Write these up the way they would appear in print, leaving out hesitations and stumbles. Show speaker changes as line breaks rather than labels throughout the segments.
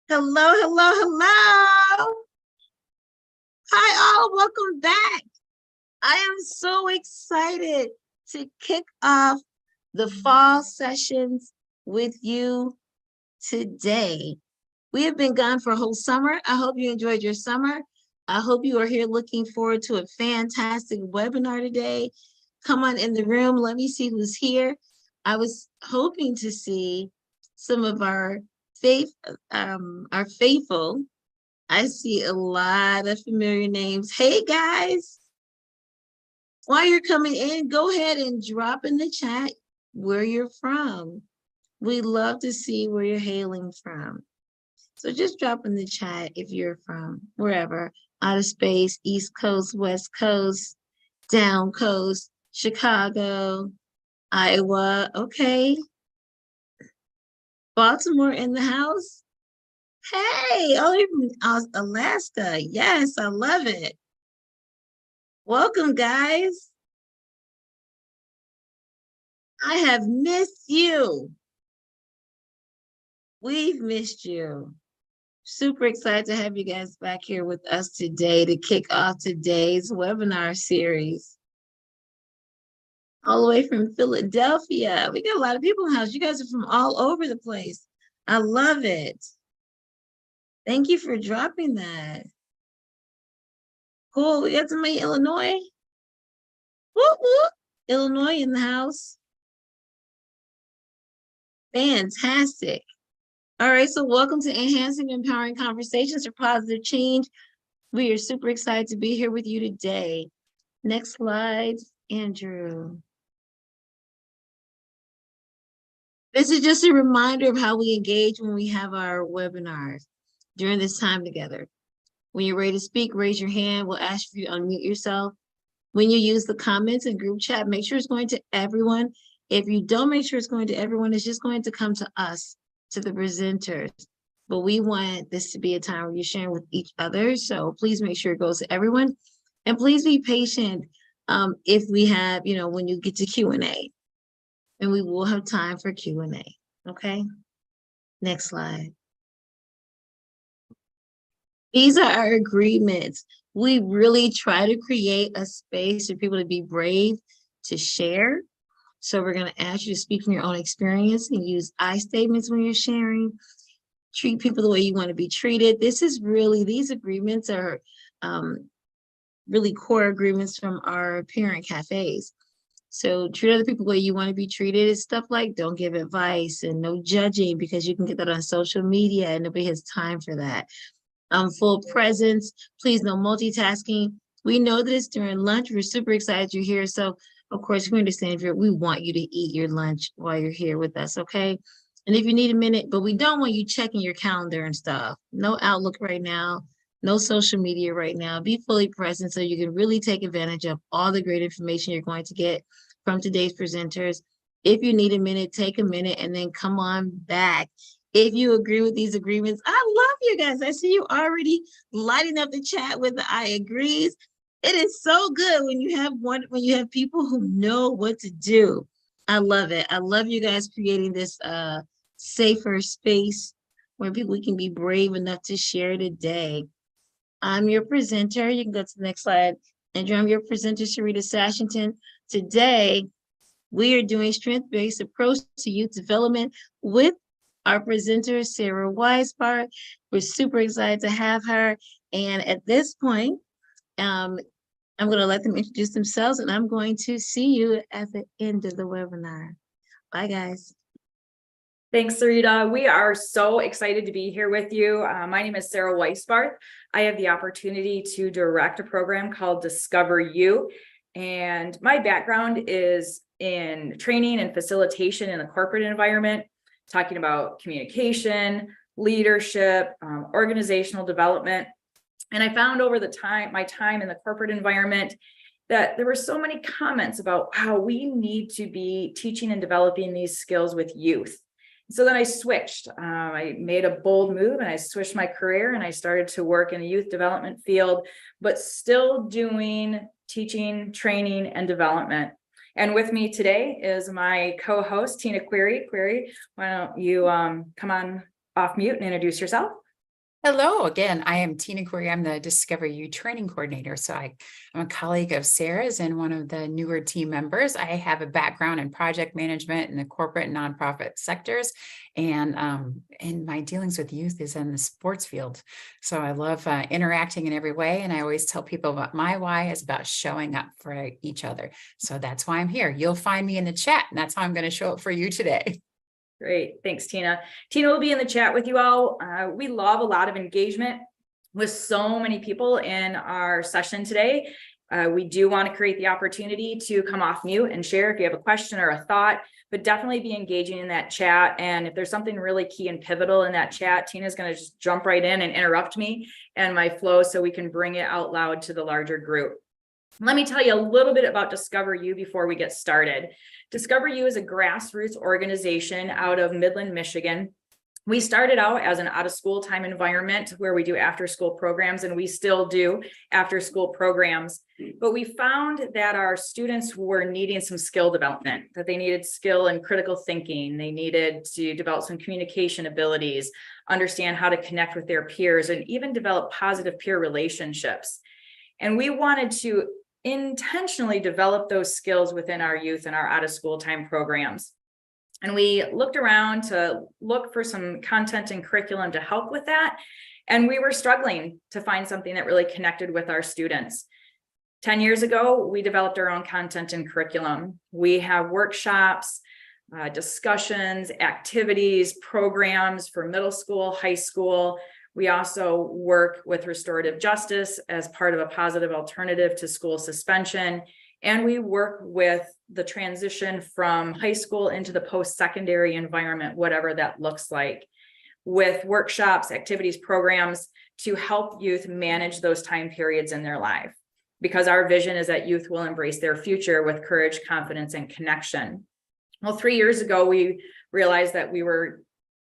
Hello, hello, hello. Hi, all. Welcome back. I am so excited to kick off the fall sessions with you today. We have been gone for a whole summer. I hope you enjoyed your summer. I hope you are here looking forward to a fantastic webinar today. Come on in the room. Let me see who's here. I was hoping to see some of our faithful. I see a lot of familiar names. Hey guys, while you're coming in, go ahead and drop in the chat where you're from. We love to see where you're hailing from. So just drop in the chat if you're from wherever, out of space, East Coast, West Coast, down coast, Chicago, Iowa, okay. Baltimore in the house. Hey, oh, even Alaska. Yes, I love it. Welcome, guys. I have missed you. We've missed you. Super excited to have you guys back here with us today to kick off today's webinar series. All the way from Philadelphia. We got a lot of people in the house. You guys are from all over the place. I love it. Thank you for dropping that. Cool. We got somebody in Illinois. Whoop, whoop. Illinois in the house. Fantastic. All right, so welcome to Enhancing Empowering Conversations for Positive Change. We are super excited to be here with you today. Next slide, Andrew. This is just a reminder of how we engage when we have our webinars during this time together. When you're ready to speak, raise your hand. We'll ask you to unmute yourself. When you use the comments and group chat, make sure it's going to everyone. If you don't make sure it's going to everyone, it's just going to come to us, to the presenters. But we want this to be a time where you're sharing with each other. So please make sure it goes to everyone. And please be patient if we have, when you get to Q&A. And we will have time for Q&A. Okay? Next slide. These are our agreements. We really try to create a space for people to be brave, to share. So we're going to ask you to speak from your own experience and use I statements when you're sharing. Treat people the way you want to be treated. These agreements are really core agreements from our parent cafes. So treat other people the way you want to be treated. It's stuff like don't give advice and no judging, because you can get that on social media and nobody has time for that. Full presence, please no multitasking. We know that it's during lunch. We're super excited you're here. So of course, we understand we want you to eat your lunch while you're here with us, okay? And if you need a minute, but we don't want you checking your calendar and stuff. No Outlook right now, no social media right now. Be fully present so you can really take advantage of all the great information you're going to get from today's presenters. If you need a minute, take a minute and then come on back. If you agree with these agreements, I love you guys. I see you already lighting up the chat with the I agrees. It is so good when you have people who know what to do. I love it. I love you guys creating this safer space where people can be brave enough to share today. I'm your presenter. You can go to the next slide. Andrew, I'm your presenter, Sharita Sashington. Today, we are doing strength-based approach to youth development with our presenter, Sarah Weisbarth. We're super excited to have her. And at this point, I'm going to let them introduce themselves, and I'm going to see you at the end of the webinar. Bye, guys.
Thanks, Sarita. We are so excited to be here with you. My name is Sarah Weisbarth. I have the opportunity to direct a program called Discover You. And my background is in training and facilitation in the corporate environment, talking about communication, leadership, organizational development. And I found over my time in the corporate environment that there were so many comments about how we need to be teaching and developing these skills with youth. So then I switched. I made a bold move and I switched my career and I started to work in the youth development field, but still doing teaching, training, and development. And with me today is my co-host, Tina Query. Query, why don't you come on off mute and introduce yourself?
Hello again. I am Tina Corey. I'm the Discover You training coordinator. I'm a colleague of Sarah's and one of the newer team members. I have a background in project management in the corporate and nonprofit sectors, and my dealings with youth is in the sports field. So I love interacting in every way, and I always tell people about my why is about showing up for each other. So that's why I'm here. You'll find me in the chat, and that's how I'm going to show up for you today.
Great. Thanks, Tina. Tina will be in the chat with you all. We love a lot of engagement with so many people in our session today. We do want to create the opportunity to come off mute and share if you have a question or a thought, but definitely be engaging in that chat. And if there's something really key and pivotal in that chat, Tina's going to just jump right in and interrupt me and my flow so we can bring it out loud to the larger group. Let me tell you a little bit about Discover You before we get started. Discover You is a grassroots organization out of Midland, Michigan. We started out as an out-of-school time environment where we do after-school programs, and we still do after-school programs. But we found that our students were needing some skill development, that they needed skill in critical thinking. They needed to develop some communication abilities, understand how to connect with their peers, and even develop positive peer relationships. And we wanted to intentionally develop those skills within our youth and our out of school time programs. And we looked around to look for some content and curriculum to help with that. And we were struggling to find something that really connected with our students. 10 years ago, we developed our own content and curriculum. We have workshops, discussions, activities, programs for middle school, high school. We also work with restorative justice as part of a positive alternative to school suspension. And we work with the transition from high school into the post-secondary environment, whatever that looks like, with workshops, activities, programs to help youth manage those time periods in their life. Because our vision is that youth will embrace their future with courage, confidence, and connection. Well, 3 years ago, we realized that we were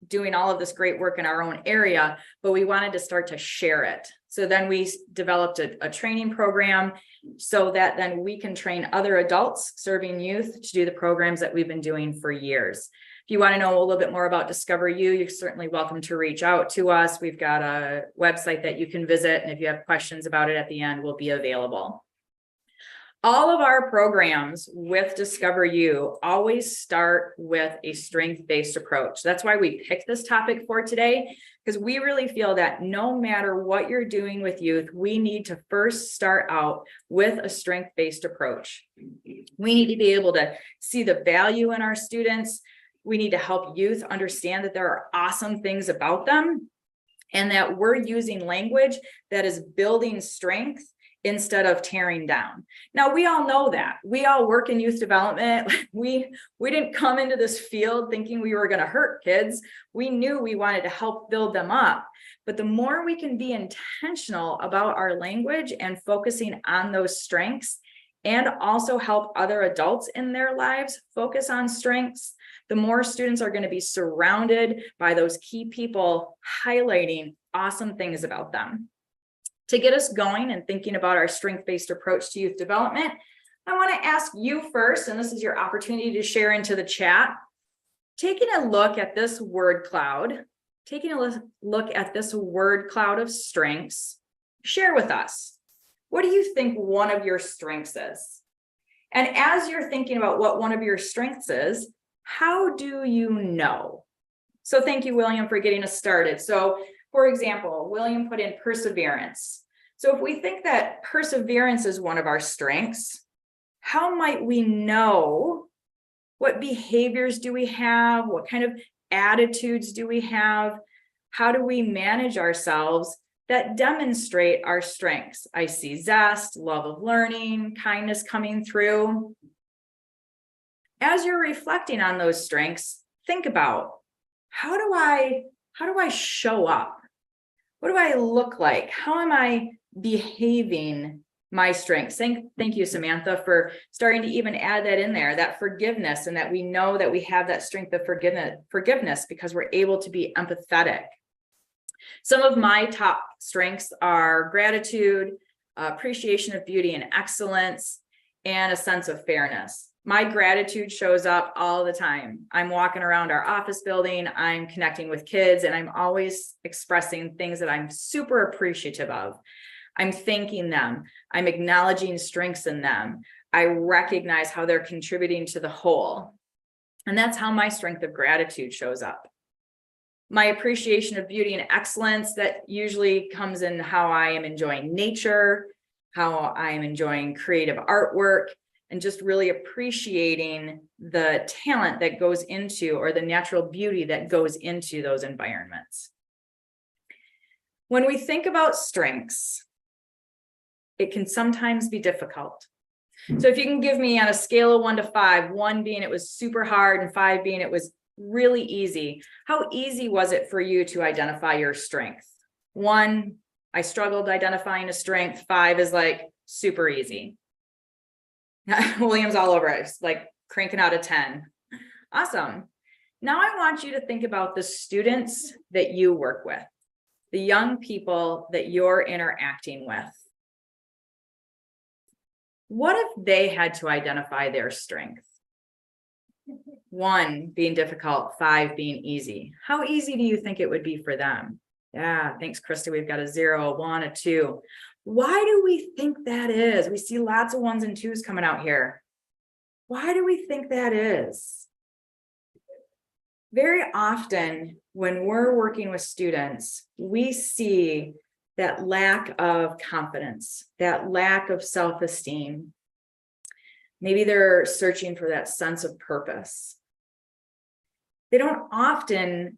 doing all of this great work in our own area, but we wanted to start to share it. So then we developed a training program so that then we can train other adults serving youth to do the programs that we've been doing for years. If you want to know a little bit more about Discover You, you're certainly welcome to reach out to us. We've got a website that you can visit, and if you have questions about it at the end, we'll be available. All of our programs with Discover You always start with a strength-based approach. That's why we picked this topic for today, because we really feel that no matter what you're doing with youth, we need to first start out with a strength-based approach. We need to be able to see the value in our students. We need to help youth understand that there are awesome things about them and that we're using language that is building strength instead of tearing down. Now, we all know that. We all work in youth development. We didn't come into this field thinking we were going to hurt kids. We knew we wanted to help build them up. But the more we can be intentional about our language and focusing on those strengths, and also help other adults in their lives focus on strengths, the more students are going to be surrounded by those key people highlighting awesome things about them. To get us going and thinking about our strength-based approach to youth development, I want to ask you first, and this is your opportunity to share into the chat, taking a look at this word cloud, of strengths, share with us, what do you think one of your strengths is? And as you're thinking about what one of your strengths is, how do you know? So thank you, William, for getting us started. So for example, William put in perseverance. So if we think that perseverance is one of our strengths, how might we know what behaviors do we have? What kind of attitudes do we have? How do we manage ourselves that demonstrate our strengths? I see zest, love of learning, kindness coming through. As you're reflecting on those strengths, think about how do I show up? What do I look like? How am I behaving my strengths? Thank you, Samantha, for starting to even add that in there, that forgiveness, and that we know that we have that strength of forgiveness because we're able to be empathetic. Some of my top strengths are gratitude, appreciation of beauty and excellence, and a sense of fairness. My gratitude shows up all the time. I'm walking around our office building, I'm connecting with kids, and I'm always expressing things that I'm super appreciative of. I'm thanking them. I'm acknowledging strengths in them. I recognize how they're contributing to the whole. And that's how my strength of gratitude shows up. My appreciation of beauty and excellence, that usually comes in how I am enjoying nature, how I am enjoying creative artwork, and just really appreciating the talent that goes into, or the natural beauty that goes into those environments. When we think about strengths, it can sometimes be difficult. So if you can give me on a scale of 1 to 5, 1 being it was super hard and 5 being it was really easy, how easy was it for you to identify your strength? 1, I struggled identifying a strength. 5 is like super easy. William's all over it, like cranking out a 10. Awesome. Now I want you to think about the students that you work with, the young people that you're interacting with. What if they had to identify their strength? 1 being difficult, 5 being easy. How easy do you think it would be for them? Yeah, thanks, Krista. We've got a 0, a 1, a 2. Why do we think that is? We see lots of 1s and 2s coming out here. Why do we think that is? Very often when we're working with students, we see that lack of confidence, that lack of self-esteem. Maybe they're searching for that sense of purpose. They don't often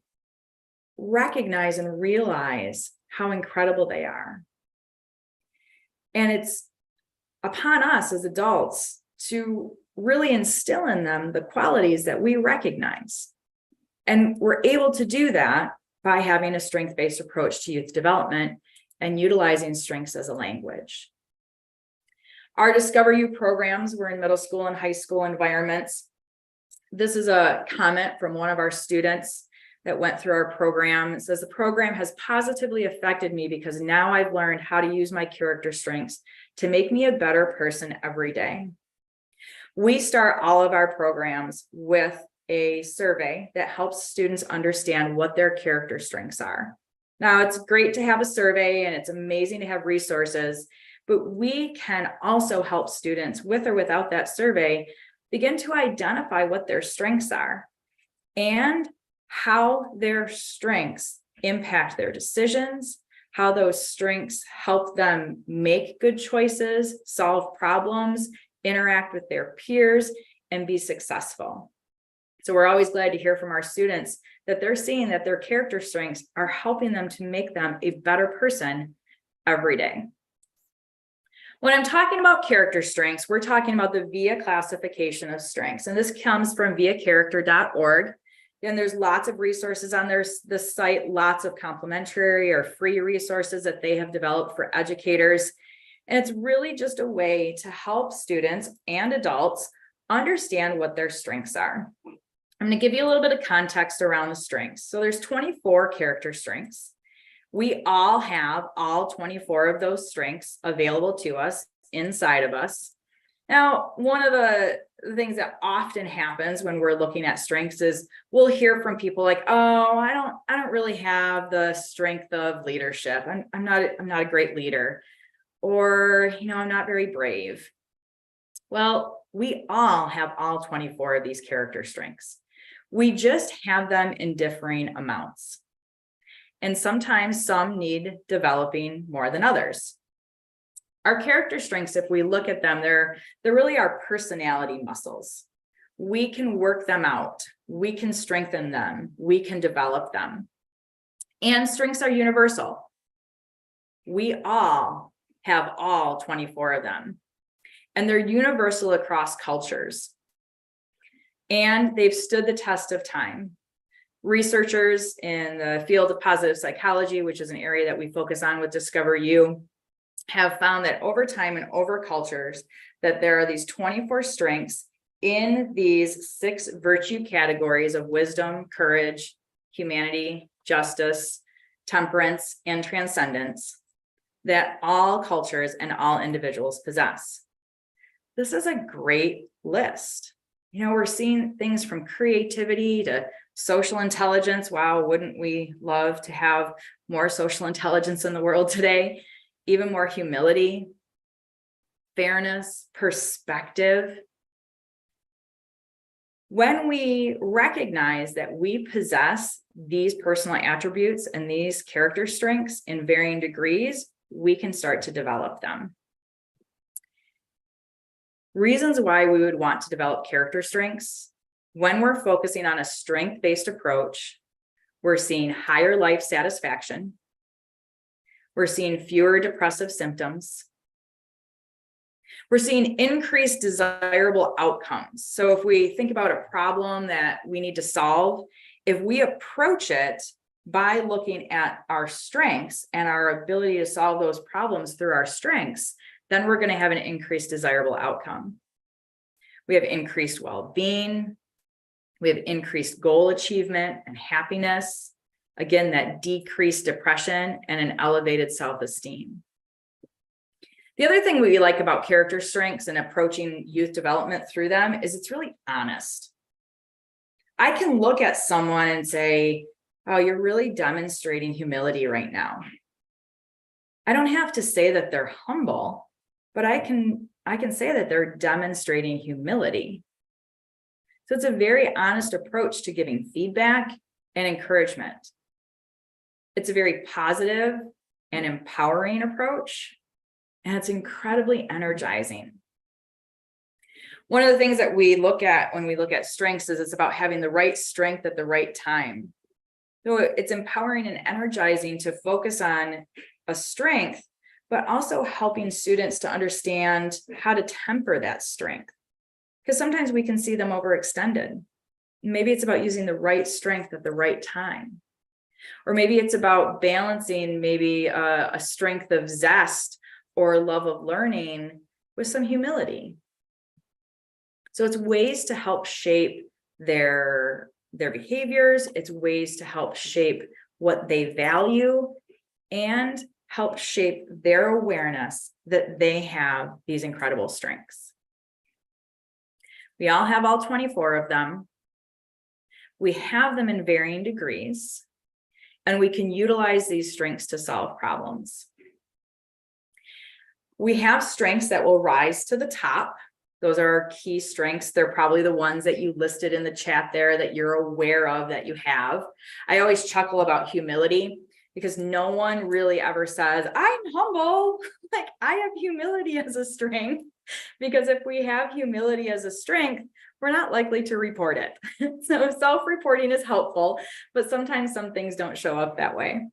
recognize and realize how incredible they are. And it's upon us as adults to really instill in them the qualities that we recognize. And we're able to do that by having a strength-based approach to youth development and utilizing strengths as a language. Our Discover You programs were in middle school and high school environments. This is a comment from one of our students that went through our program. It says, the program has positively affected me because now I've learned how to use my character strengths to make me a better person every day. We start all of our programs with a survey that helps students understand what their character strengths are. Now, it's great to have a survey and it's amazing to have resources, but we can also help students, with or without that survey, begin to identify what their strengths are and how their strengths impact their decisions, how those strengths help them make good choices, solve problems, interact with their peers, and be successful. So we're always glad to hear from our students that they're seeing that their character strengths are helping them to make them a better person every day. When I'm talking about character strengths, we're talking about the VIA classification of strengths, and this comes from viacharacter.org. And there's lots of resources on this site, lots of complimentary or free resources that they have developed for educators. And it's really just a way to help students and adults understand what their strengths are. I'm going to give you a little bit of context around the strengths. So there's 24 character strengths. We all have all 24 of those strengths available to us inside of us. Now, one of the things that often happens when we're looking at strengths is we'll hear from people like, oh, I don't really have the strength of leadership. I'm not a great leader, or, I'm not very brave. Well, we all have all 24 of these character strengths. We just have them in differing amounts. And sometimes some need developing more than others. Our character strengths, if we look at them, they're really our personality muscles. We can work them out. We can strengthen them. We can develop them. And strengths are universal. We all have all 24 of them. And they're universal across cultures. And they've stood the test of time. Researchers in the field of positive psychology, which is an area that we focus on with Discover You, have found that over time and over cultures, that there are these 24 strengths in these 6 virtue categories of wisdom, courage, humanity, justice, temperance, and transcendence that all cultures and all individuals possess. This is a great list. We're seeing things from creativity to social intelligence. Wow, wouldn't we love to have more social intelligence in the world today? Even more humility, fairness, perspective. When we recognize that we possess these personal attributes and these character strengths in varying degrees, we can start to develop them. Reasons why we would want to develop character strengths. When we're focusing on a strength-based approach, we're seeing higher life satisfaction. We're seeing fewer depressive symptoms. We're seeing increased desirable outcomes. So if we think about a problem that we need to solve, if we approach it by looking at our strengths and our ability to solve those problems through our strengths, then we're going to have an increased desirable outcome. We have increased well-being. We have increased goal achievement and happiness. Again, that decreased depression and an elevated self-esteem. The other thing we like about character strengths and approaching youth development through them is it's really honest. I can look at someone and say, oh, you're really demonstrating humility right now. I don't have to say that they're humble, but I can say that they're demonstrating humility. So it's a very honest approach to giving feedback and encouragement. It's a very positive and empowering approach. And it's incredibly energizing. One of the things that we look at when we look at strengths is it's about having the right strength at the right time. So it's empowering and energizing to focus on a strength, but also helping students to understand how to temper that strength. Because sometimes we can see them overextended. Maybe it's about using the right strength at the right time. Or maybe it's about balancing maybe a strength of zest or love of learning with some humility. So it's ways to help shape their behaviors. It's ways to help shape what they value and help shape their awareness that they have these incredible strengths. We all have all 24 of them. We have them in varying degrees, and we can utilize these strengths to solve problems. We have strengths that will rise to the top. Those are our key strengths. They're probably the ones that you listed in the chat there that you're aware of that you have. I always chuckle about humility because no one really ever says, I'm humble. Like, I have humility as a strength, because if we have humility as a strength, we're not likely to report it. So self-reporting is helpful, but sometimes some things don't show up that way.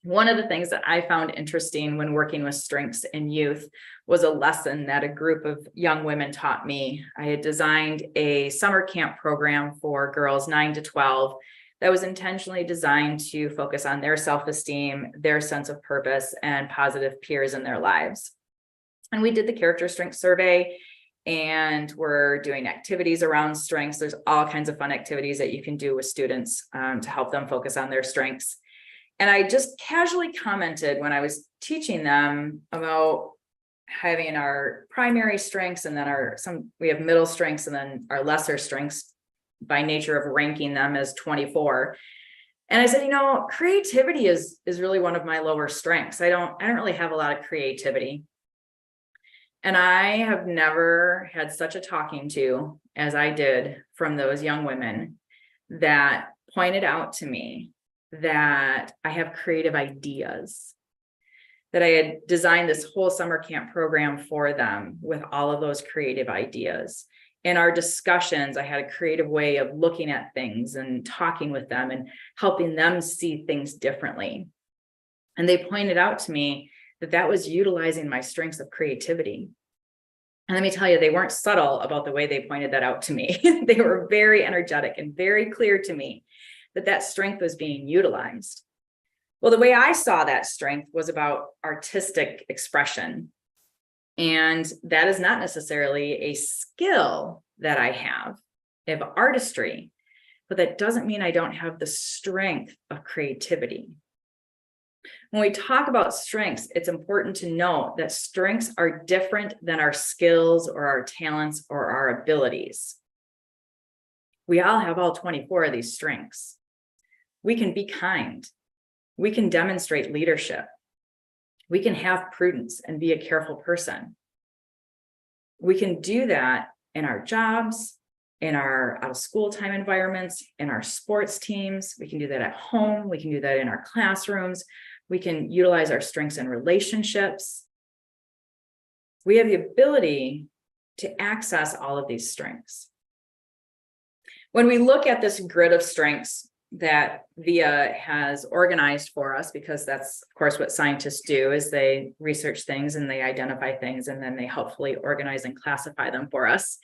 One of the things that I found interesting when working with strengths in youth was a lesson that a group of young women taught me. I had designed a summer camp program for girls 9 to 12 that was intentionally designed to focus on their self-esteem, their sense of purpose, and positive peers in their lives. And we did the character strength survey, and we're doing activities around strengths. There's all kinds of fun activities that you can do with students to help them focus on their strengths. And I just casually commented when I was teaching them about having our primary strengths, and then we have middle strengths, and then our lesser strengths by nature of ranking them as 24. And I said, creativity is really one of my lower strengths. I don't really have a lot of creativity. And I have never had such a talking to as I did from those young women that pointed out to me that I have creative ideas, that I had designed this whole summer camp program for them with all of those creative ideas. In our discussions, I had a creative way of looking at things and talking with them and helping them see things differently. And they pointed out to me that was utilizing my strengths of creativity. And let me tell you, they weren't subtle about the way they pointed that out to me. They were very energetic and very clear to me that strength was being utilized. Well, the way I saw that strength was about artistic expression. And that is not necessarily a skill that I have of artistry, but that doesn't mean I don't have the strength of creativity. When we talk about strengths, it's important to note that strengths are different than our skills or our talents or our abilities. We all have all 24 of these strengths. We can be kind. We can demonstrate leadership. We can have prudence and be a careful person. We can do that in our jobs, in our out of school time environments, in our sports teams. We can do that at home. We can do that in our classrooms. We can utilize our strengths in relationships. We have the ability to access all of these strengths. When we look at this grid of strengths that VIA has organized for us, because that's, of course, what scientists do, is they research things and they identify things, and then they helpfully organize and classify them for us.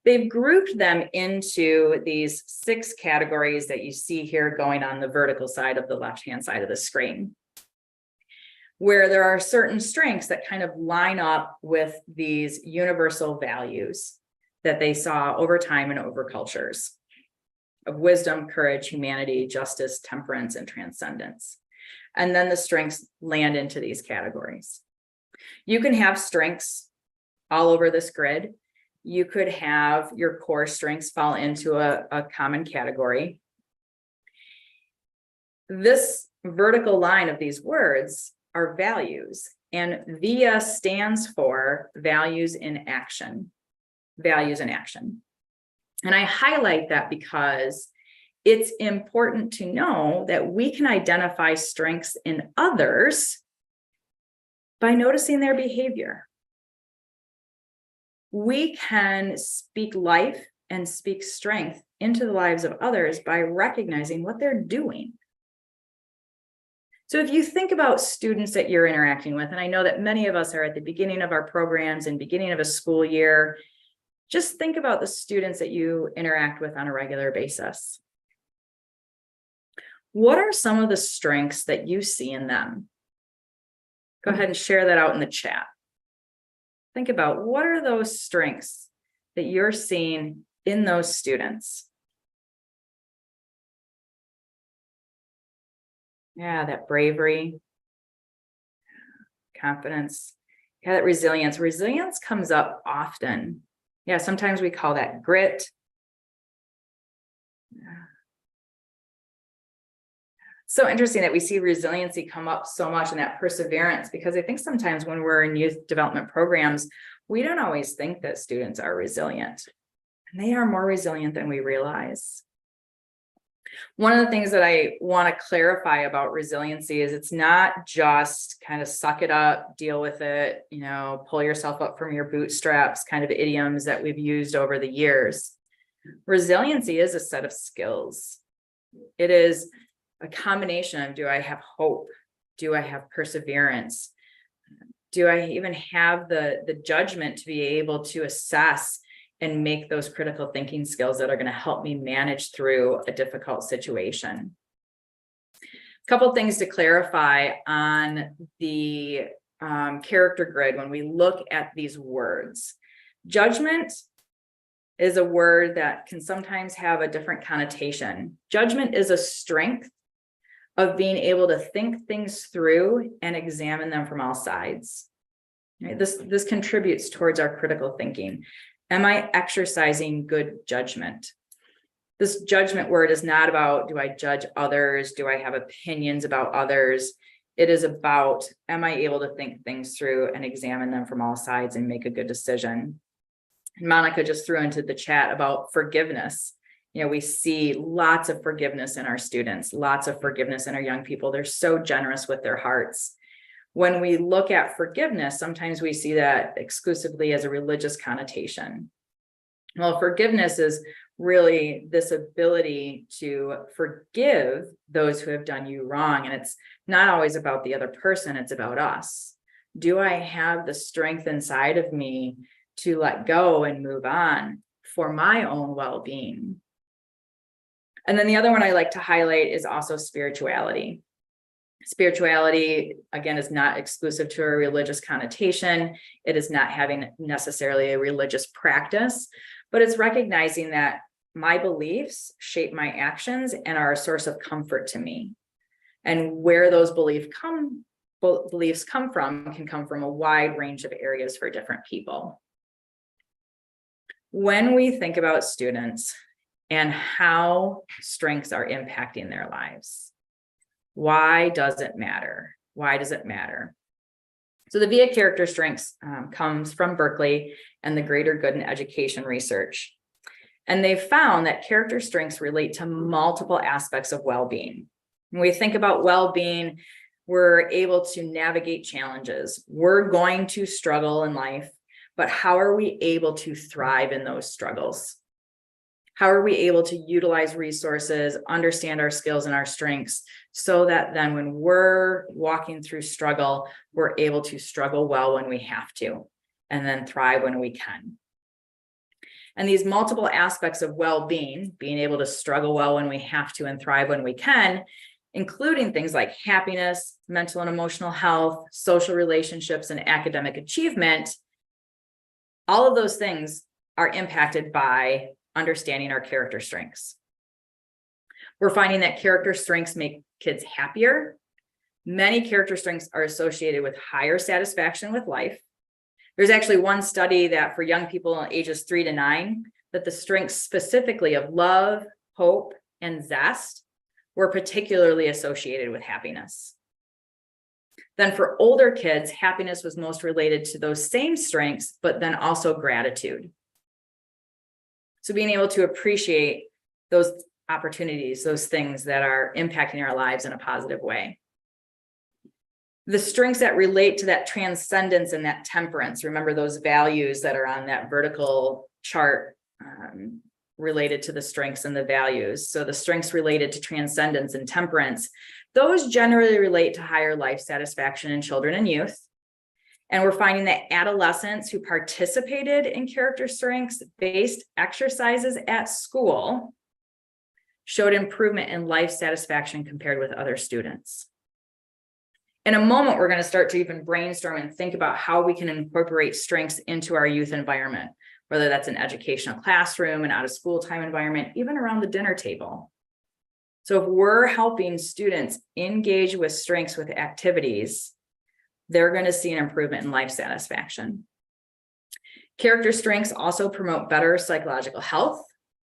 They've grouped them into these 6 categories that you see here going on the vertical side of the left-hand side of the screen, where there are certain strengths that kind of line up with these universal values that they saw over time and over cultures of wisdom, courage, humanity, justice, temperance, and transcendence. And then the strengths land into these categories. You can have strengths all over this grid. You could have your core strengths fall into a common category. This vertical line of these words are values, and VIA stands for values in action. Values in action. And I highlight that because it's important to know that we can identify strengths in others by noticing their behavior. We can speak life and speak strength into the lives of others by recognizing what they're doing. So if you think about students that you're interacting with, and I know that many of us are at the beginning of our programs and beginning of a school year, just think about the students that you interact with on a regular basis. What are some of the strengths that you see in them? Go ahead and share that out in the chat. Think about, what are those strengths that you're seeing in those students? Yeah, that bravery, confidence, yeah, that resilience. Resilience comes up often. Yeah, sometimes we call that grit. So interesting that we see resiliency come up so much, in that perseverance, because I think sometimes when we're in youth development programs, we don't always think that students are resilient. And they are more resilient than we realize. One of the things that I want to clarify about resiliency is it's not just kind of suck it up, deal with it, pull yourself up from your bootstraps kind of idioms that we've used over the years. Resiliency is a set of skills. It is a combination of, do I have hope? Do I have perseverance? Do I even have the judgment to be able to assess and make those critical thinking skills that are going to help me manage through a difficult situation? A couple things to clarify on the character grid when we look at these words. Judgment is a word that can sometimes have a different connotation. Judgment is a strength of being able to think things through and examine them from all sides. Right? This contributes towards our critical thinking. Am I exercising good judgment? This judgment word is not about, do I judge others? Do I have opinions about others? It is about, am I able to think things through and examine them from all sides and make a good decision? And Monica just threw into the chat about forgiveness. We see lots of forgiveness in our students, lots of forgiveness in our young people. They're so generous with their hearts. When we look at forgiveness, sometimes we see that exclusively as a religious connotation. Well, forgiveness is really this ability to forgive those who have done you wrong. And it's not always about the other person, it's about us. Do I have the strength inside of me to let go and move on for my own well-being? And then the other one I like to highlight is also spirituality. Spirituality, again, is not exclusive to a religious connotation. It is not having necessarily a religious practice, but it's recognizing that my beliefs shape my actions and are a source of comfort to me. And where those beliefs come from can come from a wide range of areas for different people. When we think about students and how strengths are impacting their lives. Why does it matter? Why does it matter? So the VIA character strengths comes from Berkeley and the Greater Good in Education research. And they found that character strengths relate to multiple aspects of well-being. When we think about well-being, we're able to navigate challenges. We're going to struggle in life, but how are we able to thrive in those struggles? How are we able to utilize resources, understand our skills and our strengths, so that then when we're walking through struggle, we're able to struggle well when we have to, and then thrive when we can. And these multiple aspects of well-being, being able to struggle well when we have to and thrive when we can, including things like happiness, mental and emotional health, social relationships, and academic achievement, all of those things are impacted by understanding our character strengths. We're finding that character strengths make kids happier. Many character strengths are associated with higher satisfaction with life. There's actually one study that for young people ages 3 to 9, that the strengths specifically of love, hope, and zest were particularly associated with happiness. Then for older kids, happiness was most related to those same strengths, but then also gratitude. So being able to appreciate those opportunities, those things that are impacting our lives in a positive way. The strengths that relate to that transcendence and that temperance, remember those values that are on that vertical chart related to the strengths and the values. So the strengths related to transcendence and temperance, those generally relate to higher life satisfaction in children and youth. And we're finding that adolescents who participated in character strengths-based exercises at school showed improvement in life satisfaction compared with other students. In a moment, we're going to start to even brainstorm and think about how we can incorporate strengths into our youth environment, whether that's an educational classroom, an out-of-school time environment, even around the dinner table. So if we're helping students engage with strengths with activities, they're going to see an improvement in life satisfaction. Character strengths also promote better psychological health.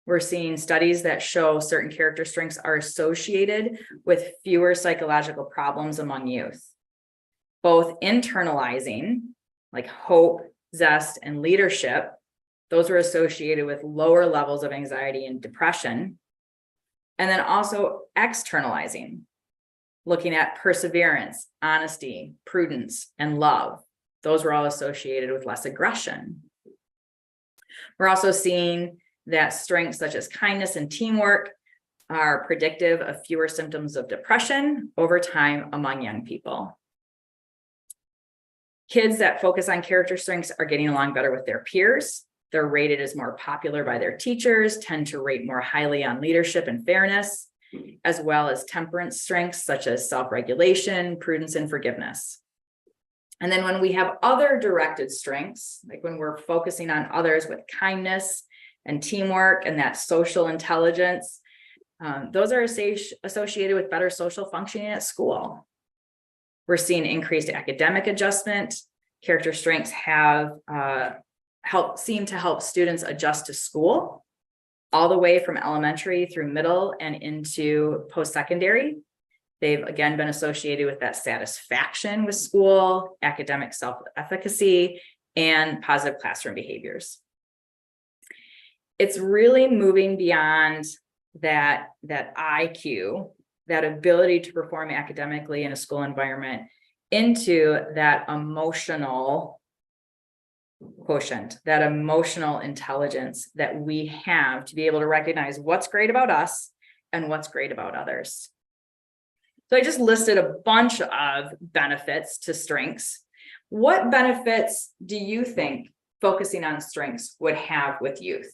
We're seeing studies that show certain character strengths are associated with fewer psychological problems among youth. Both internalizing, like hope, zest, and leadership, those were associated with lower levels of anxiety and depression. And then also externalizing, looking at perseverance, honesty, prudence, and love. Those were all associated with less aggression. We're also seeing that strengths such as kindness and teamwork are predictive of fewer symptoms of depression over time among young people. Kids that focus on character strengths are getting along better with their peers. They're rated as more popular by their teachers, tend to rate more highly on leadership and fairness, as well as temperance strengths such as self-regulation, prudence, and forgiveness. And then when we have other directed strengths, like when we're focusing on others with kindness and teamwork and that social intelligence, those are associated with better social functioning at school. We're seeing increased academic adjustment. Character strengths have seem to help students adjust to school, all the way from elementary through middle and into post-secondary. They've again been associated with that satisfaction with school, academic self-efficacy, and positive classroom behaviors. It's really moving beyond that IQ, that ability to perform academically in a school environment, into that emotional quotient, that emotional intelligence that we have to be able to recognize what's great about us and what's great about others. So I just listed a bunch of benefits to strengths. What benefits do you think focusing on strengths would have with youth?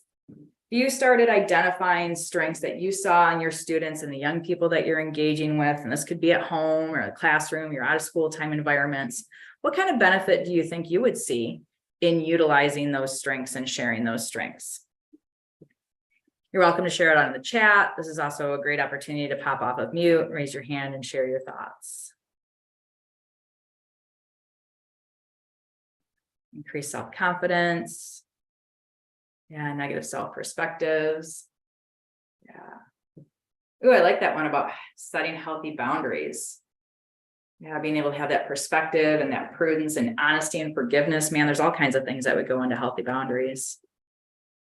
You started identifying strengths that you saw in your students and the young people that you're engaging with, and this could be at home or a classroom, your out of school time environments. What kind of benefit do you think you would see in utilizing those strengths and sharing those strengths? You're welcome to share it on the chat. This is also a great opportunity to pop off of mute, raise your hand, and share your thoughts. Increase self-confidence. Yeah, negative self-perspectives. Yeah. Ooh, I like that one about setting healthy boundaries. Yeah, being able to have that perspective and that prudence and honesty and forgiveness. Man, there's all kinds of things that would go into healthy boundaries.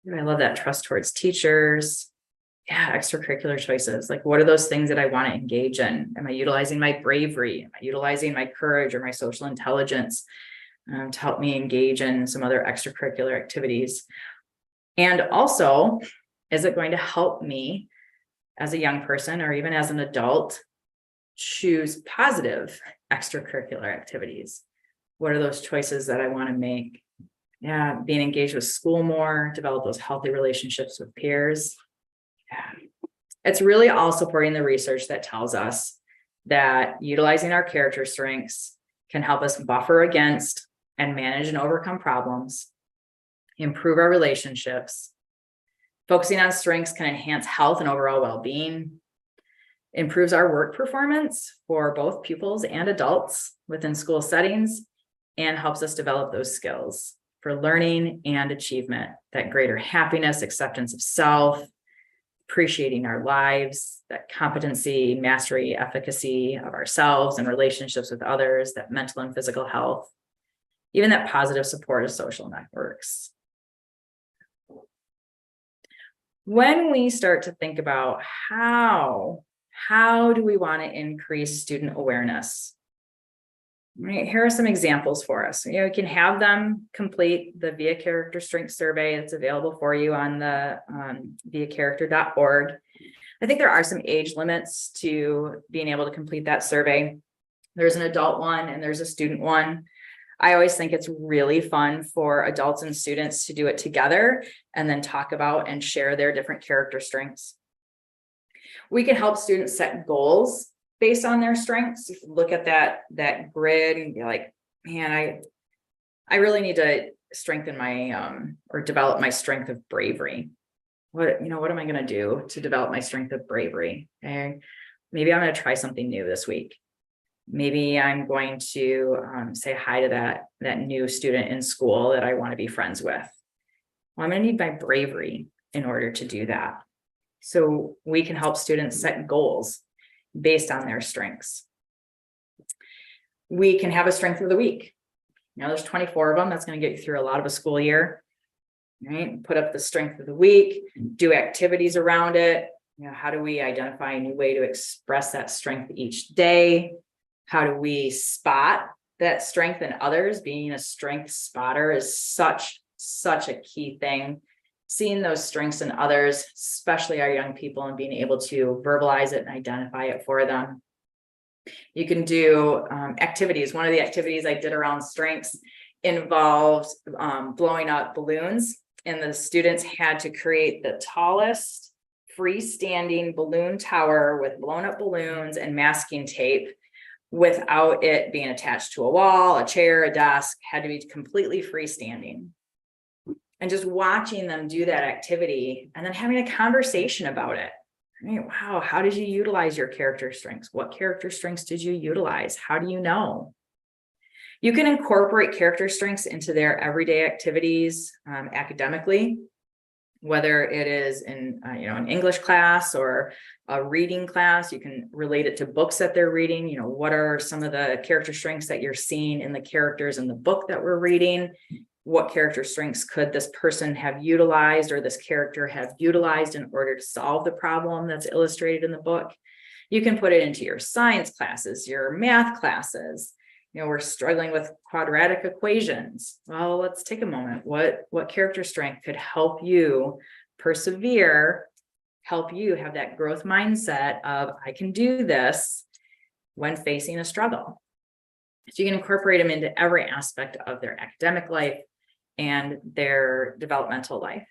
Ooh, I love that trust towards teachers. Yeah, extracurricular choices. Like, what are those things that I want to engage in? Am I utilizing my bravery? Am I utilizing my courage or my social intelligence to help me engage in some other extracurricular activities? And also, is it going to help me as a young person or even as an adult choose positive extracurricular activities? What are those choices that I want to make? Yeah, being engaged with school more, develop those healthy relationships with peers. Yeah. It's really all supporting the research that tells us that utilizing our character strengths can help us buffer against and manage and overcome problems, improve our relationships. Focusing on strengths can enhance health and overall well-being, improves our work performance for both pupils and adults within school settings, and helps us develop those skills for learning and achievement, that greater happiness, acceptance of self, appreciating our lives, that competency, mastery, efficacy of ourselves and relationships with others, that mental and physical health, even that positive support of social networks. When we start to think about how do we want to increase student awareness? Right, here are some examples for us. You can have them complete the Via Character Strength Survey that's available for you on the viacharacter.org. I think there are some age limits to being able to complete that survey. There's an adult one and there's a student one. I always think it's really fun for adults and students to do it together and then talk about and share their different character strengths. We can help students set goals based on their strengths. You can look at that grid and be like, man, I really need to strengthen my or develop my strength of bravery. What am I going to do to develop my strength of bravery? And maybe I'm going to try something new this week. Maybe I'm going to say hi to that new student in school that I want to be friends with. Well, I'm going to need my bravery in order to do that. So we can help students set goals based on their strengths. We can have a strength of the week. There's 24 of them. That's going to get you through a lot of a school year. Right? Put up the strength of the week, do activities around it. How do we identify a new way to express that strength each day? How do we spot that strength in others? Being a strength spotter is such a key thing. Seeing those strengths in others, especially our young people, and being able to verbalize it and identify it for them. You can do activities. One of the activities I did around strengths involved blowing up balloons, and the students had to create the tallest freestanding balloon tower with blown up balloons and masking tape without it being attached to a wall, a chair, a desk. Had to be completely freestanding. And just watching them do that activity and then having a conversation about it. Right? Wow, how did you utilize your character strengths? What character strengths did you utilize? How do you know? You can incorporate character strengths into their everyday activities academically, whether it is in an English class or a reading class. You can relate it to books that they're reading. What are some of the character strengths that you're seeing in the characters in the book that we're reading? What character strengths could this person have utilized or this character have utilized in order to solve the problem that's illustrated in the book? You can put it into your science classes, your math classes. We're struggling with quadratic equations. Well, let's take a moment. What character strength could help you persevere, help you have that growth mindset of I can do this when facing a struggle? So you can incorporate them into every aspect of their academic life and their developmental life.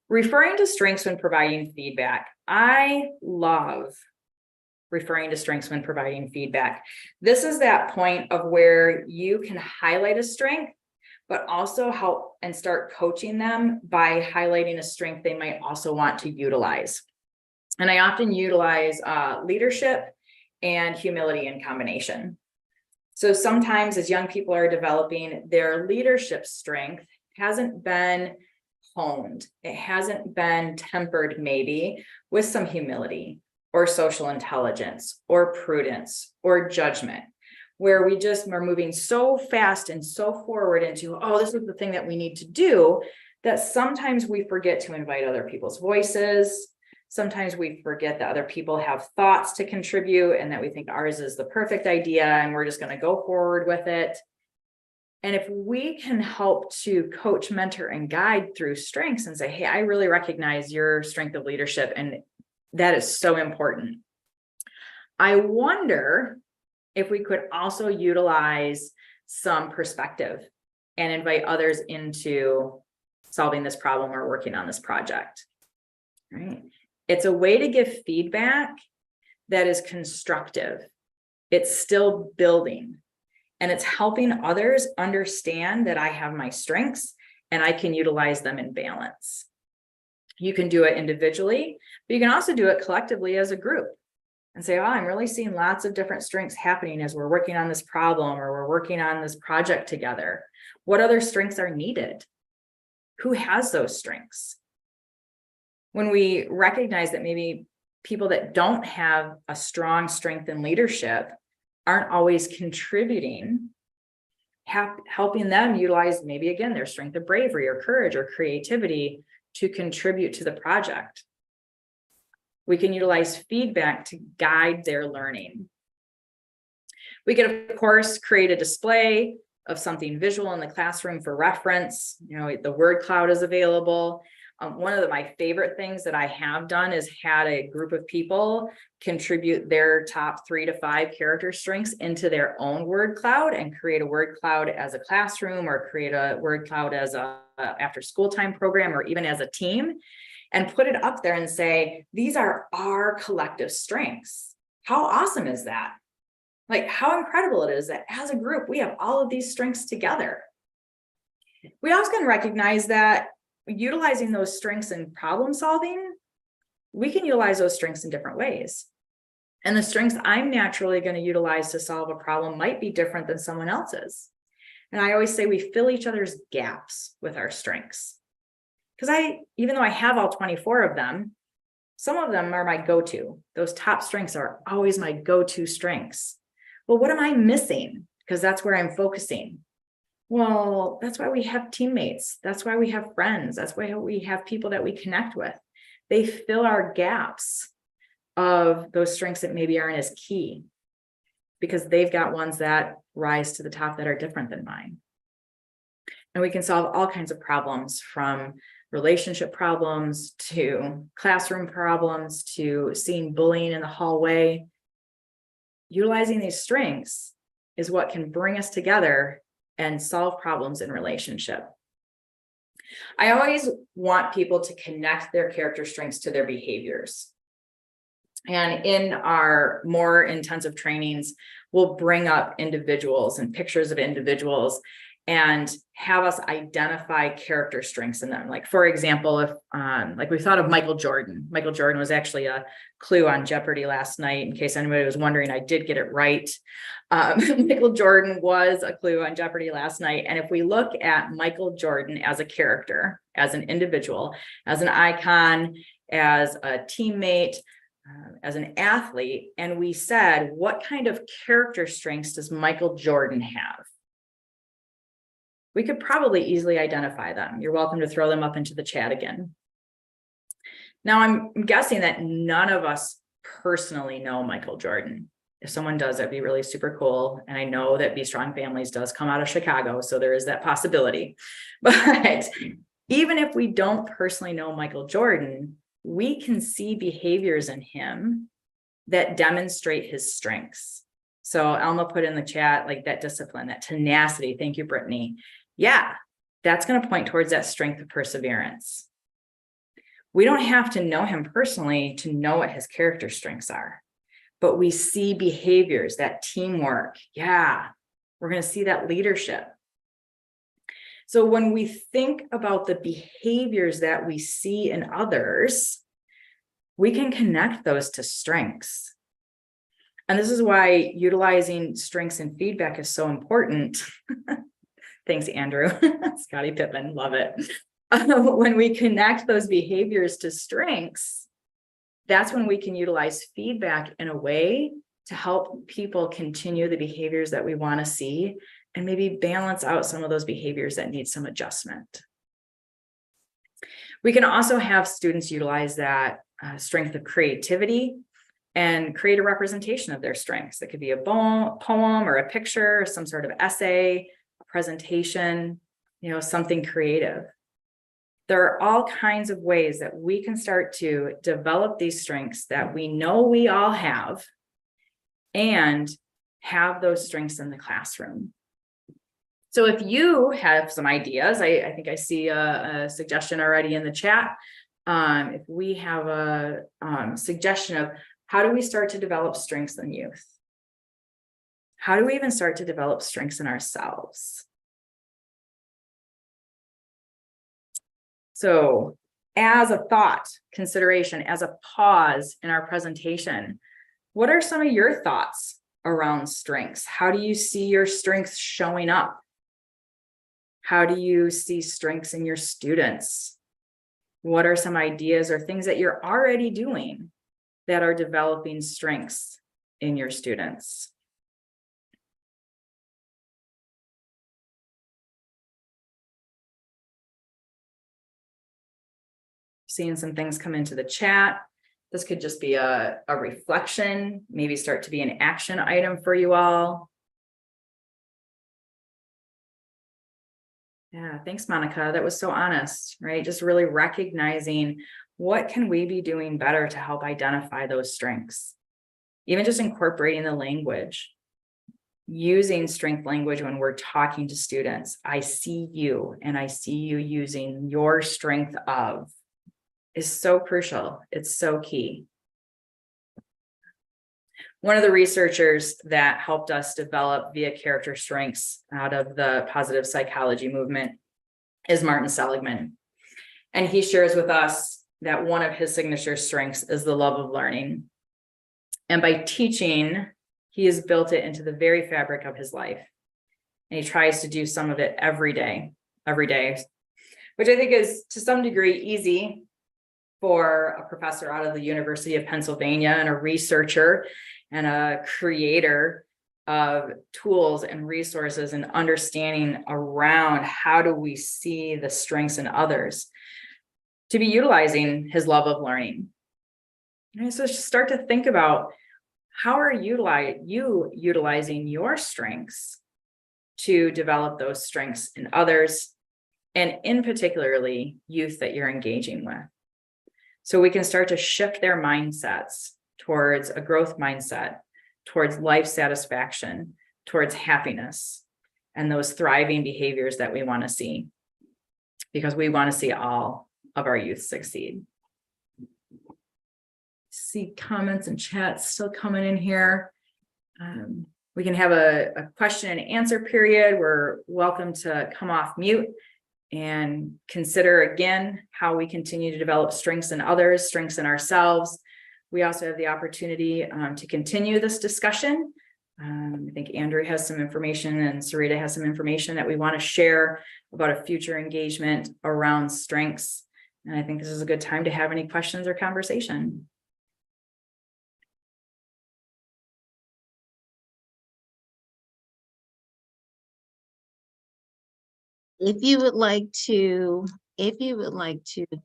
Referring to strengths when providing feedback. I love referring to strengths when providing feedback. This is that point of where you can highlight a strength, but also help and start coaching them by highlighting a strength they might also want to utilize. And I often utilize leadership and humility in combination. So sometimes as young people are developing, their leadership strength hasn't been honed. It hasn't been tempered maybe with some humility or social intelligence or prudence or judgment, where we just are moving so fast and so forward into, oh, this is the thing that we need to do, that sometimes we forget to invite other people's voices. Sometimes we forget that other people have thoughts to contribute and that we think ours is the perfect idea and we're just going to go forward with it. And if we can help to coach, mentor, and guide through strengths and say, hey, I really recognize your strength of leadership, and that is so important. I wonder if we could also utilize some perspective and invite others into solving this problem or working on this project, right? It's a way to give feedback that is constructive. It's still building, and it's helping others understand that I have my strengths and I can utilize them in balance. You can do it individually, but you can also do it collectively as a group and say, oh, I'm really seeing lots of different strengths happening as we're working on this problem or we're working on this project together. What other strengths are needed? Who has those strengths? When we recognize that maybe people that don't have a strong strength in leadership aren't always contributing, helping them utilize maybe again their strength of bravery or courage or creativity to contribute to the project. We can utilize feedback to guide their learning. We could, of course, create a display of something visual in the classroom for reference. You know, the word cloud is available. One of my favorite things that I have done is had a group of people contribute their top 3 to 5 character strengths into their own word cloud and create a word cloud as a classroom or create a word cloud as a after school time program or even as a team, and put it up there and say, these are our collective strengths. How awesome is that? Like, how incredible it is that as a group, we have all of these strengths together. We also can recognize that utilizing those strengths in problem solving, we can utilize those strengths in different ways. And the strengths I'm naturally going to utilize to solve a problem might be different than someone else's. And I always say we fill each other's gaps with our strengths. Because even though I have all 24 of them, some of them are my go-to. Those top strengths are always my go-to strengths. Well, what am I missing? Because that's where I'm focusing. Well, that's why we have teammates. That's why we have friends. That's why we have people that we connect with. They fill our gaps of those strengths that maybe aren't as key because they've got ones that rise to the top that are different than mine. And we can solve all kinds of problems, from relationship problems to classroom problems to seeing bullying in the hallway. Utilizing these strengths is what can bring us together and solve problems in relationship. I always want people to connect their character strengths to their behaviors. And in our more intensive trainings, we'll bring up individuals and pictures of individuals and have us identify character strengths in them. Like, for example, if like we thought of Michael Jordan. Michael Jordan was actually a clue on Jeopardy last night. In case anybody was wondering, I did get it right. Michael Jordan was a clue on Jeopardy last night. And if we look at Michael Jordan as a character, as an individual, as an icon, as a teammate, as an athlete, and we said, what kind of character strengths does Michael Jordan have? We could probably easily identify them. You're welcome to throw them up into the chat again. Now, I'm guessing that none of us personally know Michael Jordan. If someone does, that'd be really super cool. And I know that Be Strong Families does come out of Chicago, so there is that possibility. But even if we don't personally know Michael Jordan, we can see behaviors in him that demonstrate his strengths. So Alma put in the chat, like that discipline, that tenacity. Thank you, Brittany. Yeah, that's going to point towards that strength of perseverance. We don't have to know him personally to know what his character strengths are, but we see behaviors, that teamwork. Yeah, we're going to see that leadership. So when we think about the behaviors that we see in others, we can connect those to strengths. And this is why utilizing strengths and feedback is so important. Thanks, Andrew. Scotty Pittman, love it. when we connect those behaviors to strengths, that's when we can utilize feedback in a way to help people continue the behaviors that we want to see and maybe balance out some of those behaviors that need some adjustment. We can also have students utilize that strength of creativity and create a representation of their strengths. It could be a poem or a picture, or some sort of essay, a presentation, something creative. There are all kinds of ways that we can start to develop these strengths that we know we all have and have those strengths in the classroom. So if you have some ideas, I think I see a suggestion already in the chat. If we have a suggestion of how do we start to develop strengths in youth? How do we even start to develop strengths in ourselves? So as a thought, consideration, as a pause in our presentation, what are some of your thoughts around strengths? How do you see your strengths showing up? How do you see strengths in your students? What are some ideas or things that you're already doing that are developing strengths in your students? Seeing some things come into the chat. This could just be a reflection, maybe start to be an action item for you all. Yeah, thanks, Monica. That was so honest, right? Just really recognizing what can we be doing better to help identify those strengths. Even just incorporating the language, using strength language when we're talking to students. I see you, and I see you using your strength of is so crucial. It's so key. One of the researchers that helped us develop via character strengths out of the positive psychology movement is Martin Seligman. And he shares with us that one of his signature strengths is the love of learning. And by teaching, he has built it into the very fabric of his life. And he tries to do some of it every day, which I think is to some degree easy for a professor out of the University of Pennsylvania and a researcher and a creator of tools and resources and understanding around how do we see the strengths in others to be utilizing his love of learning. And so start to think about how are you utilizing your strengths to develop those strengths in others, and in particularly youth that you're engaging with. So we can start to shift their mindsets towards a growth mindset, towards life satisfaction, towards happiness, and those thriving behaviors that we want to see, because we want to see all of our youth succeed. See comments and chats still coming in here. We can have a question and answer period. We're welcome to come off mute and consider again how we continue to develop strengths in others, strengths in ourselves. We also have the opportunity to continue this discussion. I think Andrew has some information and Sarita has some information that we want to share about a future engagement around strengths. And I think this is a good time to have any questions or conversation.
If you would like to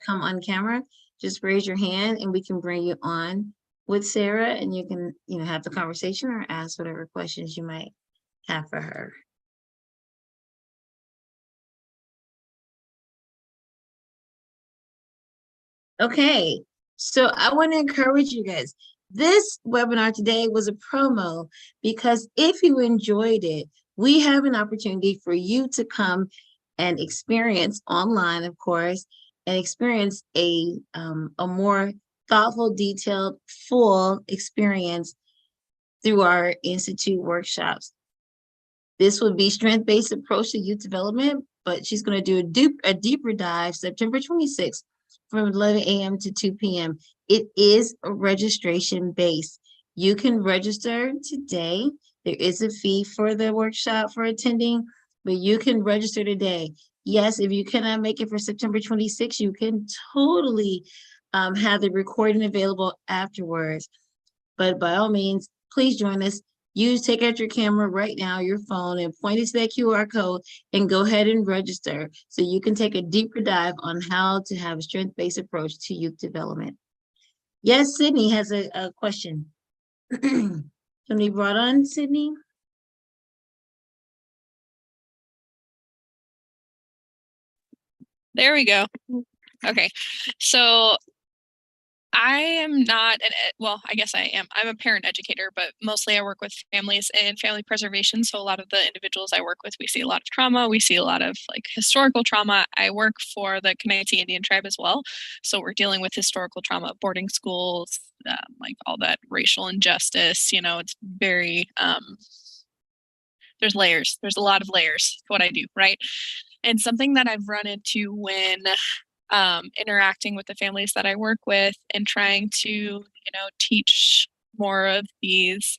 come on camera, just raise your hand and we can bring you on with Sarah, and you can, have the conversation or ask whatever questions you might have for her. Okay, so I want to encourage you guys. This webinar today was a promo because if you enjoyed it, we have an opportunity for you to come and experience online, of course, and experience a more thoughtful, detailed, full experience through our Institute workshops. This would be Strength-Based Approach to Youth Development, but she's going to do a deeper dive September 26th from 11 a.m. to 2 p.m. It is registration based. You can register today. There is a fee for the workshop for attending, but you can register today. Yes, if you cannot make it for September 26th, you can totally have the recording available afterwards. But by all means, please join us. Take out your camera right now, your phone, and point it to that QR code and go ahead and register so you can take a deeper dive on how to have a strength-based approach to youth development. Yes, Sydney has a question. Somebody brought on Sydney?
There we go. Okay, so I am not well, I guess I am. I'm a parent educator, but mostly I work with families and family preservation. So a lot of the individuals I work with, we see a lot of trauma. We see a lot of like historical trauma. I work for the Comanche Indian tribe as well. So we're dealing with historical trauma, boarding schools, like all that racial injustice. You know, it's very, there's layers. There's a lot of layers to what I do, right? And something that I've run into when interacting with the families that I work with and trying to, teach more of these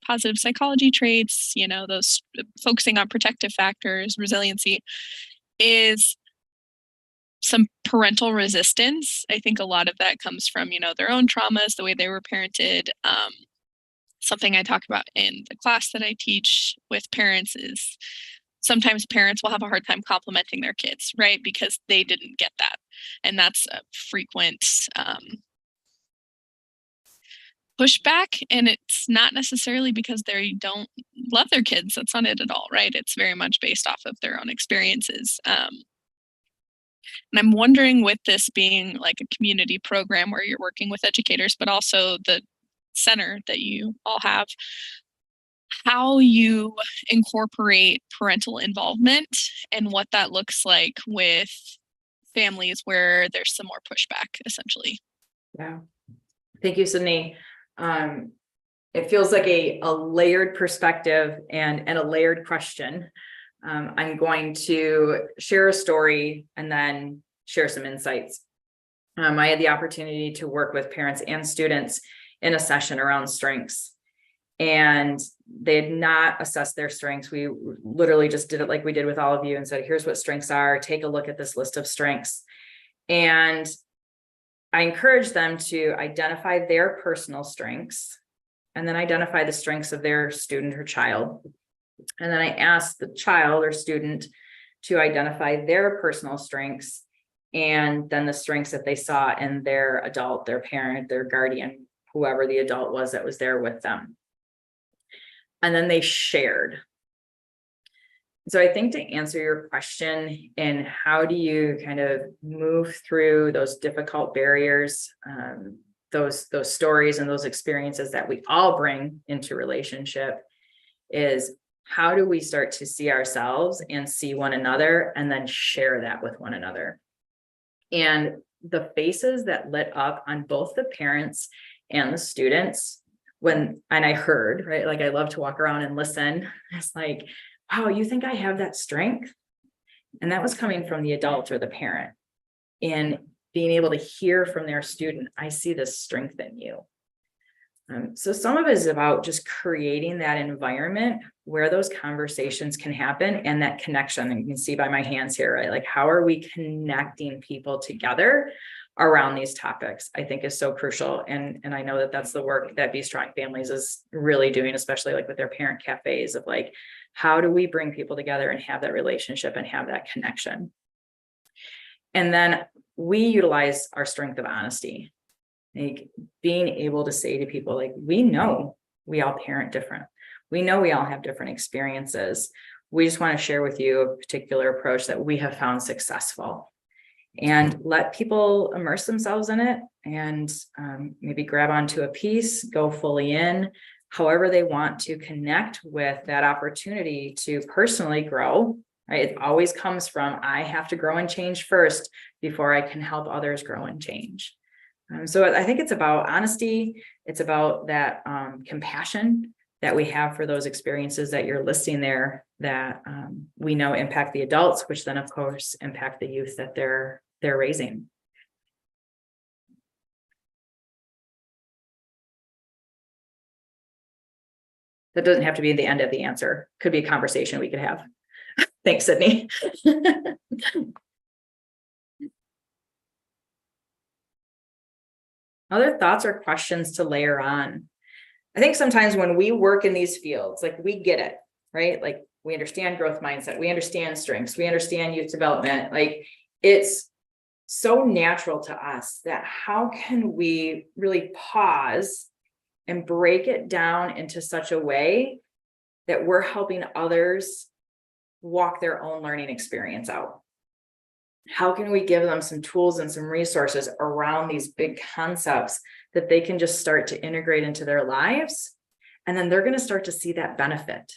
positive psychology traits, those focusing on protective factors, resiliency, is some parental resistance. I think a lot of that comes from, their own traumas, the way they were parented. Something I talk about in the class that I teach with parents is sometimes parents will have a hard time complimenting their kids, right? Because they didn't get that. And that's a frequent pushback. And it's not necessarily because they don't love their kids. That's not it at all, right? It's very much based off of their own experiences. And I'm wondering, with this being like a community program where you're working with educators, but also the center that you all have, how you incorporate parental involvement and what that looks like with families where there's some more pushback, essentially.
Yeah. Thank you, Sydney. It feels like a layered perspective and a layered question. I'm going to share a story and then share some insights. I had the opportunity to work with parents and students in a session around strengths, and they had not assessed their strengths. We literally just did it like we did with all of you and said, here's what strengths are. Take a look at this list of strengths. And I encouraged them to identify their personal strengths and then identify the strengths of their student or child. And then I asked the child or student to identify their personal strengths and then the strengths that they saw in their adult, their parent, their guardian, whoever the adult was that was there with them. And then they shared. So I think to answer your question, and how do you kind of move through those difficult barriers, those stories and those experiences that we all bring into relationship, is how do we start to see ourselves and see one another and then share that with one another? And the faces that lit up on both the parents and the students and I heard, right, like I love to walk around and listen. It's like, wow, you think I have that strength? And that was coming from the adult or the parent, and being able to hear from their student, I see this strength in you. So some of it is about just creating that environment where those conversations can happen and that connection. And you can see by my hands here, right? Like, how are we connecting people together around these topics? I think is so crucial. And I know that that's the work that Be Strong Families is really doing, especially like with their parent cafes, of like, how do we bring people together and have that relationship and have that connection? And then we utilize our strength of honesty. Like being able to say to people, like, we know we all parent different. We know we all have different experiences. We just want to share with you a particular approach that we have found successful, and let people immerse themselves in it and maybe grab onto a piece, go fully in, however they want to connect with that opportunity to personally grow. Right? It always comes from, I have to grow and change first before I can help others grow and change. So I think it's about honesty. It's about that compassion that we have for those experiences that you're listing there, that we know impact the adults, which then of course impact the youth that they're raising. That doesn't have to be the end of the answer. Could be a conversation we could have. Thanks, Sydney. Other thoughts or questions to layer on? I think sometimes when we work in these fields, like we get it, right? Like we understand growth mindset, we understand strengths, we understand youth development. Like it's so natural to us that how can we really pause and break it down into such a way that we're helping others walk their own learning experience out? How can we give them some tools and some resources around these big concepts that they can just start to integrate into their lives? And then they're going to start to see that benefit.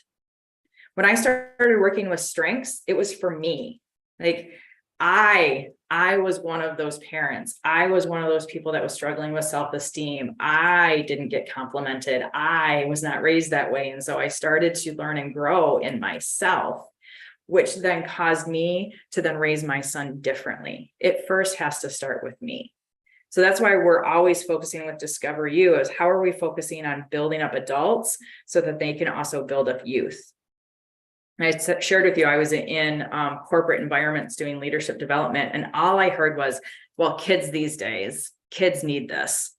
When I started working with strengths, it was for me. Like I was one of those parents. I was one of those people that was struggling with self-esteem. I didn't get complimented. I was not raised that way. And so I started to learn and grow in myself, which then caused me to then raise my son differently. It first has to start with me. So that's why we're always focusing with Discover You is how are we focusing on building up adults so that they can also build up youth. I shared with you, I was in corporate environments doing leadership development, and all I heard was, well, kids these days, kids need this.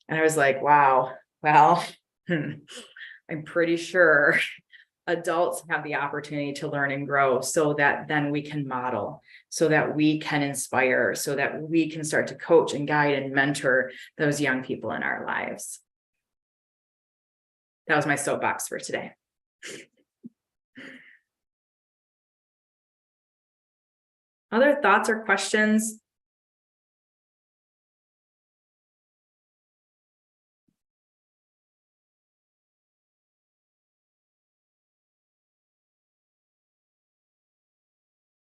And I was like, wow, well, I'm pretty sure adults have the opportunity to learn and grow so that then we can model, so that we can inspire, so that we can start to coach and guide and mentor those young people in our lives. That was my soapbox for today. Other thoughts or questions?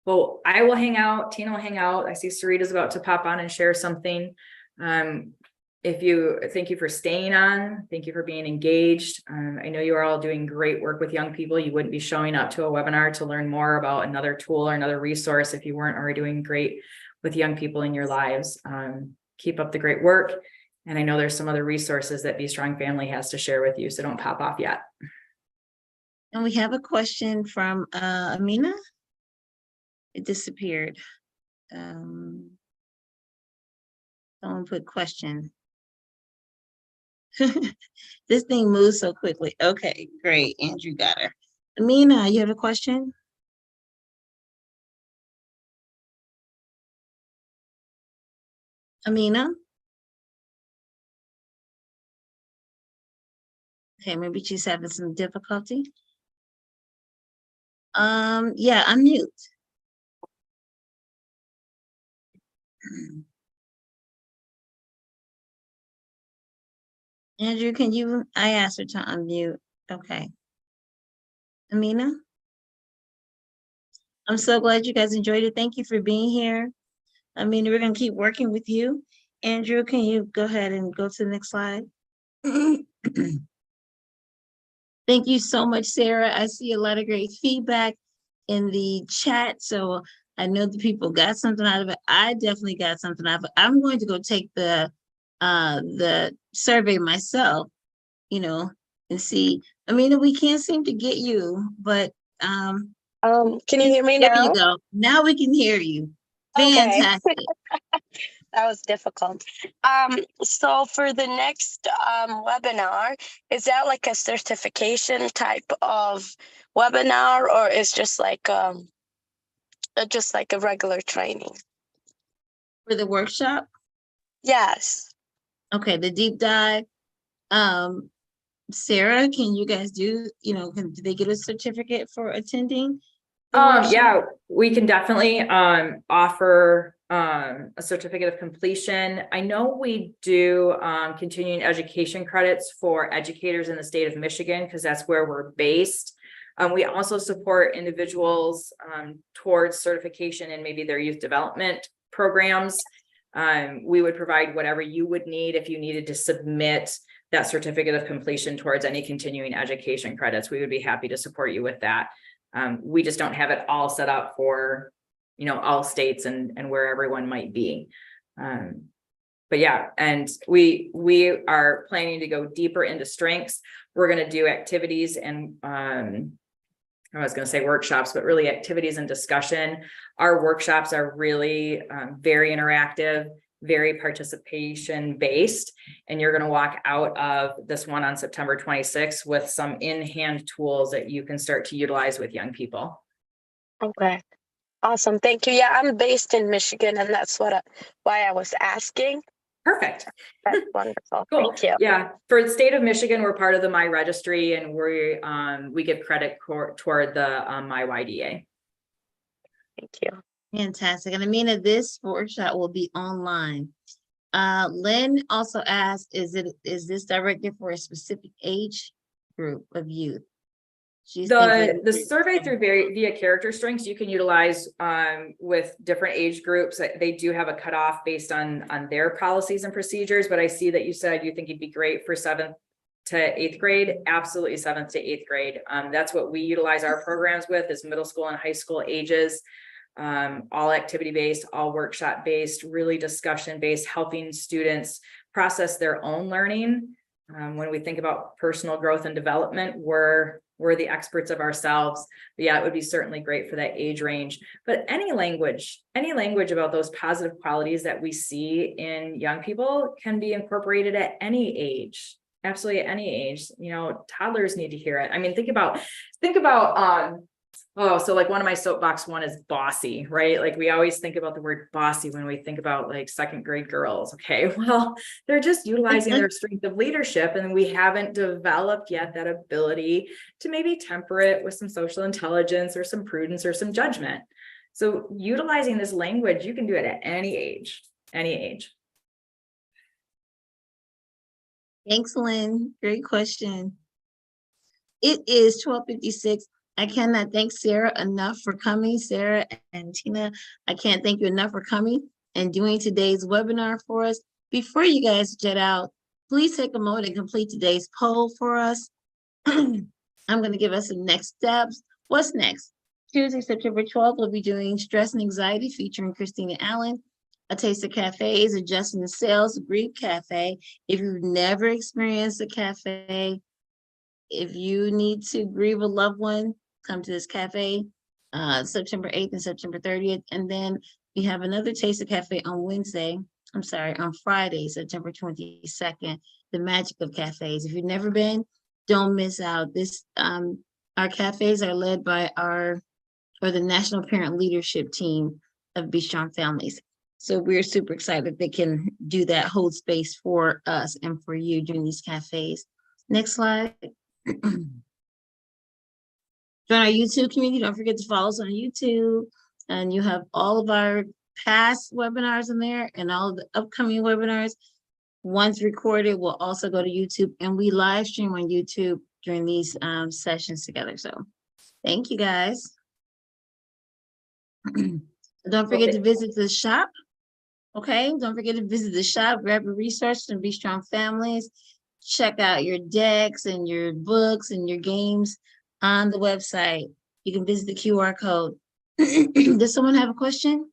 Well, I will hang out. Tina will hang out. I see Sarita's about to pop on and share something. Thank you for staying on. Thank you for being engaged. I know you are all doing great work with young people. You wouldn't be showing up to a webinar to learn more about another tool or another resource if you weren't already doing great with young people in your lives. Keep up the great work. And I know there's some other resources that Be Strong Family has to share with you, so don't pop off yet.
And we have a question from Amina. It disappeared. Someone put question. This thing moves so quickly. Okay, great. Andrew got her. Amina, you have a question? Amina? Okay, maybe she's having some difficulty. Yeah, unmute. Andrew, I asked her to unmute. Okay. Amina? I'm so glad you guys enjoyed it. Thank you for being here. Amina, we're gonna keep working with you. Andrew, can you go ahead and go to the next slide? Thank you so much, Sarah. I see a lot of great feedback in the chat, so I know the people got something out of it. I definitely got something out of it. I'm going to go take the survey myself, and see. Amina, we can't seem to get you, but
can you hear me now?
There you go. Now we can hear you. Fantastic.
Okay. That was difficult. So for the next webinar, is that like a certification type of webinar, or is just like a regular training?
For the workshop?
Yes.
Okay, the deep dive. Sarah, can you guys do they get a certificate for attending?
Yeah, we can definitely offer a certificate of completion. I know we do continuing education credits for educators in the state of Michigan because that's where we're based. We also support individuals towards certification and maybe their youth development programs. We would provide whatever you would need if you needed to submit that certificate of completion towards any continuing education credits. We would be happy to support you with that. We just don't have it all set up for, all states and where everyone might be. But yeah, and we are planning to go deeper into strengths. We're going to do activities and I was going to say workshops, but really activities and discussion. Our workshops are really very interactive, very participation based. And you're going to walk out of this one on September 26th with some in-hand tools that you can start to utilize with young people.
Okay. Awesome. Thank you. Yeah, I'm based in Michigan, and that's why I was asking.
Perfect.
That's wonderful.
Cool.
Thank you.
Yeah. For the state of Michigan, we're part of the My Registry, and we give credit toward the MyYDA.
Thank you.
Fantastic. And Amina, this workshop will be online. Lynn also asked, is this directed for a specific age group of youth? She's thinking
The survey through via character strengths you can utilize with different age groups. They do have a cutoff based on their policies and procedures, but I see that you said you think it'd be great for 7th to 8th grade. Absolutely 7th to 8th grade. That's what we utilize our programs with, is middle school and high school ages. All activity based, all workshop based, really discussion based, helping students process their own learning. When we think about personal growth and development, we're the experts of ourselves. But yeah, it would be certainly great for that age range. But any language about those positive qualities that we see in young people can be incorporated at any age. Absolutely at any age. You know, toddlers need to hear it. I mean, think about so like one of my soapbox one is bossy, right? Like we always think about the word bossy when we think about like 2nd grade girls. Okay, well, they're just utilizing their strength of leadership, and we haven't developed yet that ability to maybe temper it with some social intelligence or some prudence or some judgment. So utilizing this language, you can do it at any age, any age.
Thanks, Lynn. Great question. It is 12:56. I cannot thank Sarah enough for coming. Sarah and Tina, I can't thank you enough for coming and doing today's webinar for us. Before you guys jet out, please take a moment and complete today's poll for us. I'm going to give us some next steps. What's next? Tuesday, September 12th, we'll be doing Stress and Anxiety featuring Christina Allen. A Taste of Cafes, Adjusting the Sales, Grief Cafe. If you've never experienced a cafe, if you need to grieve a loved one, come to this cafe, September 8th and September 30th. And then we have another Taste of Cafe on Friday, September 22nd, the Magic of Cafes. If you've never been, don't miss out. This, our cafes are led by the National Parent Leadership Team of Be Strong Families. So we're super excited they can do that, hold space for us and for you during these cafes. Next slide. Join our YouTube community. Don't forget to follow us on YouTube. And you have all of our past webinars in there and all of the upcoming webinars. Once recorded, we'll also go to YouTube, and we live stream on YouTube during these sessions together. So thank you guys. Don't forget to visit the shop. Okay, don't forget to visit the shop, grab your resources and Be Strong Families. Check out your decks and your books and your games on the website. You can visit the QR code. Does someone have a question?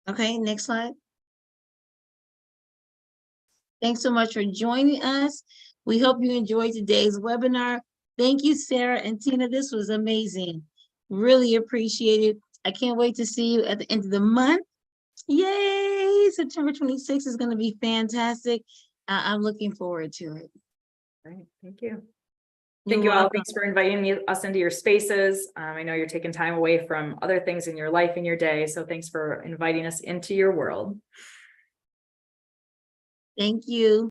Okay, next slide. Thanks so much for joining us. We hope you enjoyed today's webinar. Thank you, Sarah and Tina. This was amazing. Really appreciate it. I can't wait to see you at the end of the month. Yay! September 26th is going to be fantastic. I'm looking forward to it.
Great, thank you.
You're
Thank you all.
welcome.
Thanks for inviting us into your spaces. I know you're taking time away from other things in your life and your day. So thanks for inviting us into your world.
Thank you.